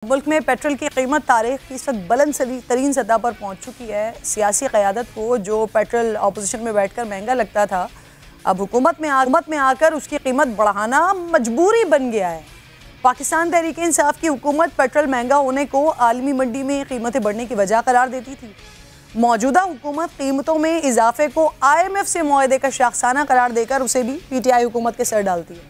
मुल्क में पेट्रोल की कीमत तारीख की इस वक्त बुलंद तरीन सतह पर पहुंच चुकी है। सियासी क़यादत को जो पेट्रोल अपोजिशन में बैठकर महंगा लगता था, अब हुकूमत में आकर उसकी कीमत बढ़ाना मजबूरी बन गया है। पाकिस्तान तहरीक इंसाफ की हुकूमत पेट्रोल महंगा होने को आलमी मंडी में कीमतें बढ़ने की वजह करार देती थी। मौजूदा हुकूमत कीमतों में इजाफे को IMF से मुआहदे का शाखसाना करार देकर उसे भी PTI हुकूमत के सर डालती है।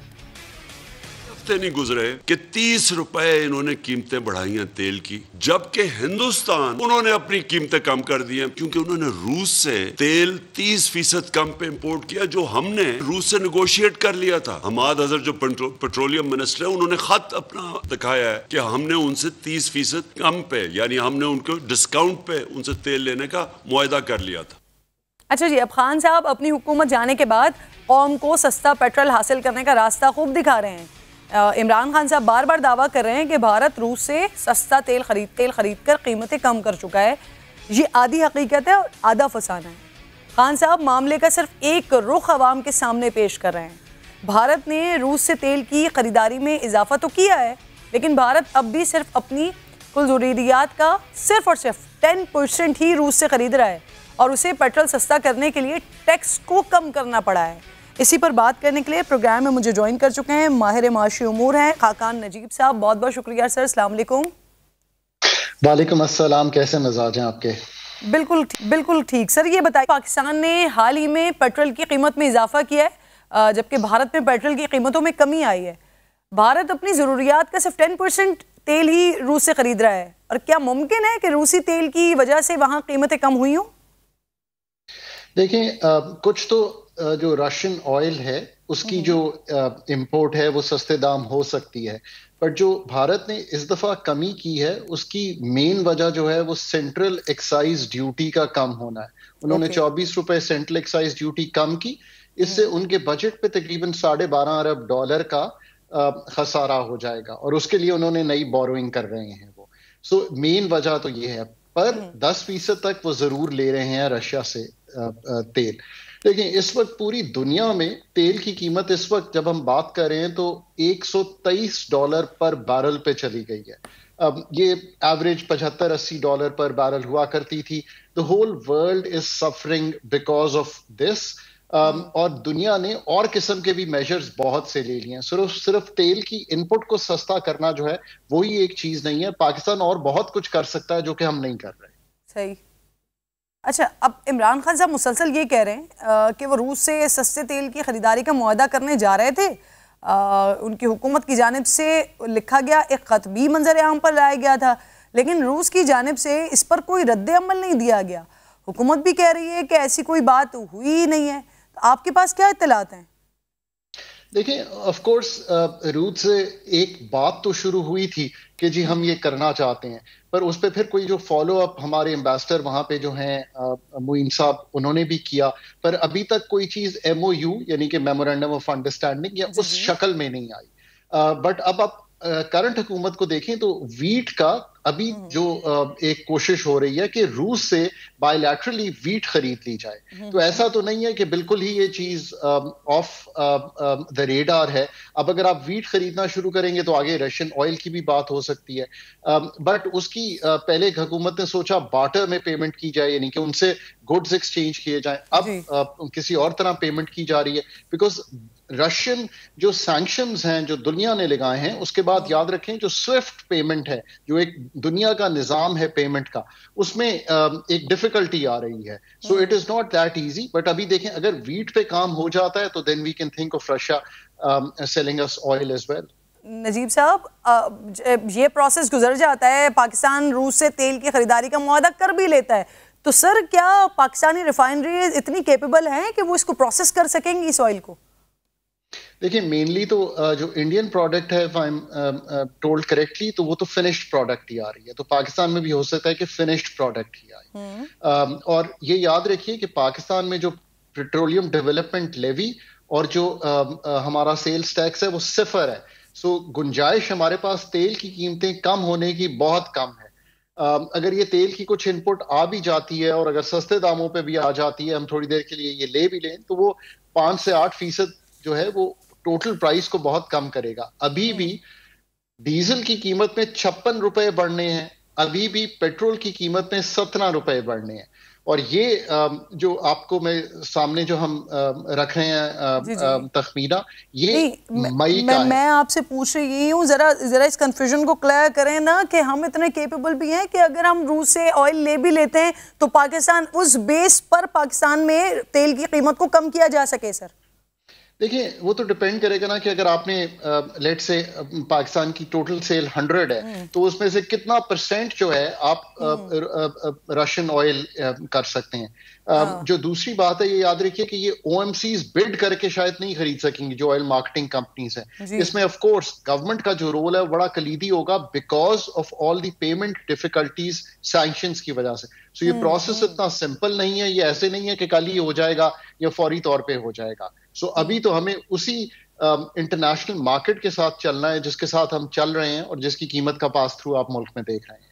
हफ्ते नहीं गुजरे कि 30 रुपए इन्होंने कीमतें बढ़ाई हैं तेल की, जबकि हिंदुस्तान उन्होंने अपनी कीमतें कम कर दी हैं क्योंकि उन्होंने रूस से तेल 30% कम पे इंपोर्ट किया, जो हमने रूस से नेगोशिएट कर लिया था। हमाद अजहर जो पेट्रोलियम मिनिस्टर है, उन्होंने खत अपना दिखाया है कि हमने उनसे 30% कम पे, यानी हमने उनको डिस्काउंट पे उनसे तेल लेने का मुआहदा कर लिया था। अच्छा जी, अब खान साहब अपनी हुकूमत जाने के बाद कौम को सस्ता पेट्रोल हासिल करने का रास्ता खूब दिखा रहे हैं। इमरान खान साहब बार बार दावा कर रहे हैं कि भारत रूस से सस्ता तेल खरीद कर कीमतें कम कर चुका है। ये आधी हकीकत है और आधा फसाना है। खान साहब मामले का सिर्फ एक रुख अवाम के सामने पेश कर रहे हैं। भारत ने रूस से तेल की खरीदारी में इजाफा तो किया है, लेकिन भारत अब भी सिर्फ अपनी कुल ज़रूरियात का सिर्फ और सिर्फ 10% ही रूस से खरीद रहा है और उसे पेट्रोल सस्ता करने के लिए टैक्स को कम करना पड़ा है। इसी पर बात करने के लिए प्रोग्राम में मुझे ज्वाइन कर चुके हैं माहिर माशी उमूर हैं खाकान नजीब साहब। बहुत बहुत शुक्रिया सर। अस्सलाम वालेकुम। वालेकुम अस्सलाम। कैसे मिजाज हैं आपके? बिल्कुल ठीक सर। ये बताइए, पाकिस्तान ने हाल ही में पेट्रोल की कीमत में इजाफा किया है, जबकि भारत में पेट्रोल की कीमतों में कमी आई है। भारत अपनी ज़रूरियात का सिर्फ 10% तेल ही रूस से खरीद रहा है, और क्या मुमकिन है कि रूसी तेल की वजह से वहाँ कीमतें कम हुई हों? देखें, कुछ तो जो रशियन ऑयल है उसकी जो इंपोर्ट है वो सस्ते दाम हो सकती है, पर जो भारत ने इस दफा कमी की है उसकी मेन वजह जो है वो सेंट्रल एक्साइज ड्यूटी का कम होना है। उन्होंने 24 रुपए सेंट्रल एक्साइज ड्यूटी कम की। इससे उनके बजट पे तकरीबन $12.5 अरब का खसारा हो जाएगा, और उसके लिए उन्होंने नई बोरोइंग कर रहे हैं वो। सो मेन वजह तो ये है, पर 10% तक वो जरूर ले रहे हैं रशिया से तेल। देखिए, इस वक्त पूरी दुनिया में तेल की कीमत इस वक्त जब हम बात कर रहे हैं तो $123 पर बैरल पे चली गई है। अब ये एवरेज $75-80 पर बैरल हुआ करती थी। The whole world is suffering because of this. और दुनिया ने और किस्म के भी मेजर्स बहुत से ले लिए हैं। सिर्फ तेल की इनपुट को सस्ता करना जो है वही एक चीज नहीं है। पाकिस्तान और बहुत कुछ कर सकता है जो कि हम नहीं कर रहे। सही। अच्छा, अब इमरान खान साहब मुसलसल ये कह रहे हैं कि वो रूस से सस्ते तेल की खरीदारी का मुआहदा करने जा रहे थे। उनकी हुकूमत की जानिब से लिखा गया एक खत भी मंजर आम पर लाया गया था, लेकिन रूस की जानिब से इस पर कोई रद्द अमल नहीं दिया गया। हुकूमत भी कह रही है कि ऐसी कोई बात हुई ही नहीं है। तो आपके पास क्या इत्तलात हैं? देखिए, ऑफ कोर्स रूस से एक बात तो शुरू हुई थी कि जी हम ये करना चाहते हैं, पर उस पर फिर कोई जो फॉलो अप हमारे एम्बेसडर वहां पे जो हैं मुइन साहब, उन्होंने भी किया, पर अभी तक कोई चीज MOU यानी कि मेमोरेंडम ऑफ अंडरस्टैंडिंग या उस शक्ल में नहीं आई। बट अब आप करंट हुकूमत को देखें तो वीट का अभी जो एक कोशिश हो रही है कि रूस से बायलैटरली वीट खरीद ली जाए। तो ऐसा तो नहीं है कि बिल्कुल ही ये चीज ऑफ द रेडार है। अब अगर आप वीट खरीदना शुरू करेंगे तो आगे रशियन ऑयल की भी बात हो सकती है। बट उसकी पहले एक हुकूमत ने सोचा बार्टर में पेमेंट की जाए, यानी कि उनसे गुड्स एक्सचेंज किए जाए। अब किसी और तरह पेमेंट की जा रही है, बिकॉज रशियन जो सैंक्शंस हैं जो दुनिया ने लगाए हैं, उसके बाद याद रखें जो स्विफ्ट पेमेंट है, जो एक दुनिया का निजाम है पेमेंट का, उसमें एक डिफिकल्टी आ रही है। So it is not that easy. But अभी देखें, अगर वीट पे काम हो जाता है तो then we can think of Russia selling us oil as well. Najib साहब, ये प्रोसेस गुजर जाता है, पाकिस्तान रूस से तेल की खरीदारी का मुआहदा कर भी लेता है, तो सर क्या पाकिस्तानी रिफाइनरीज इतनी कैपेबल हैं कि वो इसको प्रोसेस कर सकेंगी इस ऑयल को? देखिए, मेनली तो जो इंडियन प्रोडक्ट है, if I am told correctly, तो वो तो फिनिश्ड प्रोडक्ट ही आ रही है। तो पाकिस्तान में भी हो सकता है कि फिनिश्ड प्रोडक्ट ही आए। और ये याद रखिए कि पाकिस्तान में जो पेट्रोलियम डेवलपमेंट लेवी और जो हमारा सेल्स टैक्स है वो सिफर है। सो गुंजाइश हमारे पास तेल की कीमतें कम होने की बहुत कम है। अगर ये तेल की कुछ इनपुट आ भी जाती है और अगर सस्ते दामों पे भी आ जाती है, हम थोड़ी देर के लिए ये ले भी लें, तो वो 5 से 8% जो है वो टोटल प्राइस को बहुत कम करेगा। अभी भी डीजल की कीमत में 56 रुपए बढ़ने हैं, अभी भी पेट्रोल की कीमत में 17 रुपए बढ़ने हैं। और ये जो आपको मैं सामने जो हम रख रहे जी जी हैं तखमीना, ये नहीं, मई का है। मैं आपसे पूछ रही हूँ, जरा जरा इस कंफ्यूजन को क्लियर करें ना, कि हम इतने केपेबल भी हैं कि अगर हम रूस से ऑयल ले भी लेते हैं तो पाकिस्तान उस बेस पर पाकिस्तान में तेल की कीमत को कम किया जा सके सर? देखिए, वो तो डिपेंड करेगा ना कि अगर आपने लेट से पाकिस्तान की टोटल सेल 100 है, तो उसमें से कितना परसेंट जो है आप रशियन ऑयल कर सकते हैं। जो दूसरी बात है, ये याद रखिए कि ये ओएमसीज बिड करके शायद नहीं खरीद सकेंगी, जो ऑयल मार्केटिंग कंपनीज हैं। इसमें ऑफ कोर्स गवर्नमेंट का जो रोल है बड़ा कलीदी होगा, because of all the payment difficulties sanctions की वजह से। सो ये प्रोसेस इतना सिंपल नहीं है, ये ऐसे नहीं है कि कल ही हो जाएगा या फौरी तौर पे हो जाएगा। सो अभी तो हमें उसी इंटरनेशनल मार्केट के साथ चलना है जिसके साथ हम चल रहे हैं और जिसकी कीमत का पास थ्रू आप मुल्क में देख रहे हैं।